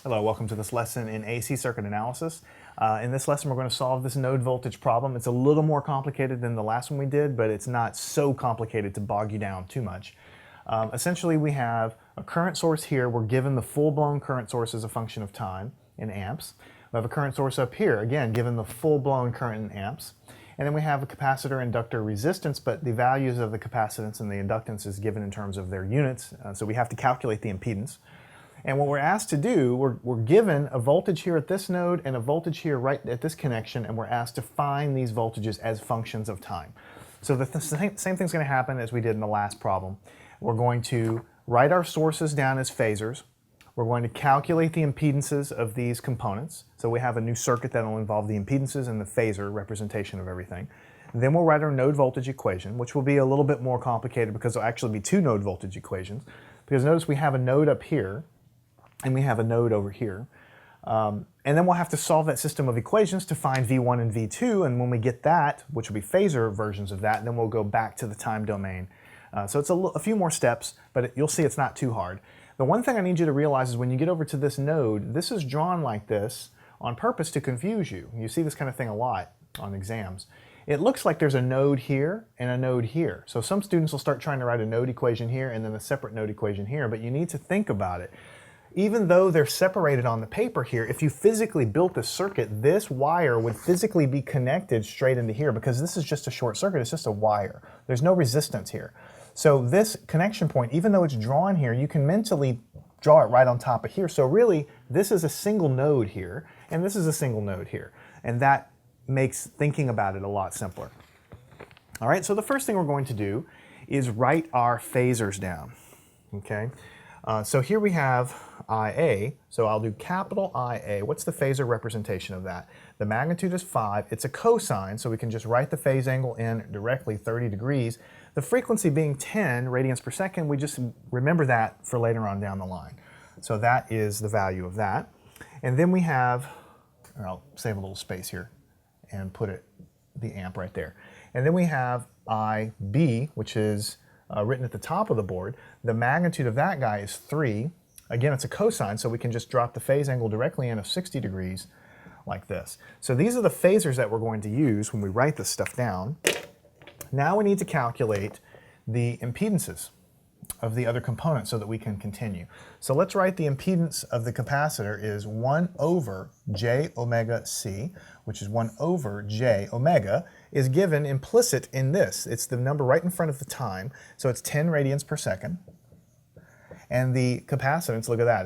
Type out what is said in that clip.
Hello, welcome to this lesson in AC circuit analysis. In this lesson we're going to solve this node voltage problem. It's a little more complicated than the last one we did, but it's not so complicated to bog you down too much. Essentially we have a current source here. We're given the full-blown current source as a function of time in amps. We have a current source up here, again given the full-blown current in amps. And then we have a capacitor, inductor, resistance, but the values of the capacitance and the inductance is given in terms of their units, so we have to calculate the impedance. And what we're asked to do, we're given a voltage here at this node and a voltage here right at this connection, and we're asked to find these voltages as functions of time. So the same thing's going to happen as we did in the last problem. We're going to write our sources down as phasors. We're going to calculate the impedances of these components. So we have a new circuit that will involve the impedances and the phasor representation of everything. Then we'll write our node voltage equation, which will be a little bit more complicated because there'll actually be two node voltage equations. Because notice we have a node up here, and we have a node over here. And then we'll have to solve that system of equations to find V1 and V2, and when we get that, which will be phasor versions of that, then we'll go back to the time domain. So it's a few more steps, but you'll see it's not too hard. The one thing I need you to realize is when you get over to this node, this is drawn like this on purpose to confuse you. You see this kind of thing a lot on exams. It looks like there's a node here and a node here. So some students will start trying to write a node equation here and then a separate node equation here, but you need to think about it. Even though they're separated on the paper here, if you physically built the circuit, this wire would physically be connected straight into here because this is just a short circuit, it's just a wire. There's no resistance here. So this connection point, even though it's drawn here, you can mentally draw it right on top of here. So really, this is a single node here, and this is a single node here. And that makes thinking about it a lot simpler. All right, so the first thing we're going to do is write our phasors down, okay? So here we have IA, so I'll do capital IA. What's the phasor representation of that? The magnitude is 5. It's a cosine, so we can just write the phase angle in directly 30 degrees. The frequency being 10 radians per second, we just remember that for later on down the line. So that is the value of that. And then we have, or I'll save a little space here and put the amp right there. And then we have IB, which is written at the top of the board. The magnitude of that guy is 3. Again, it's a cosine, so we can just drop the phase angle directly in of 60 degrees like this. So these are the phasors that we're going to use when we write this stuff down. Now we need to calculate the impedances of the other components so that we can continue. So let's write the impedance of the capacitor is 1 over j omega c, which is 1 over j omega, is given implicit in this. It's the number right in front of the time, so it's 10 radians per second. And the capacitance, look at that,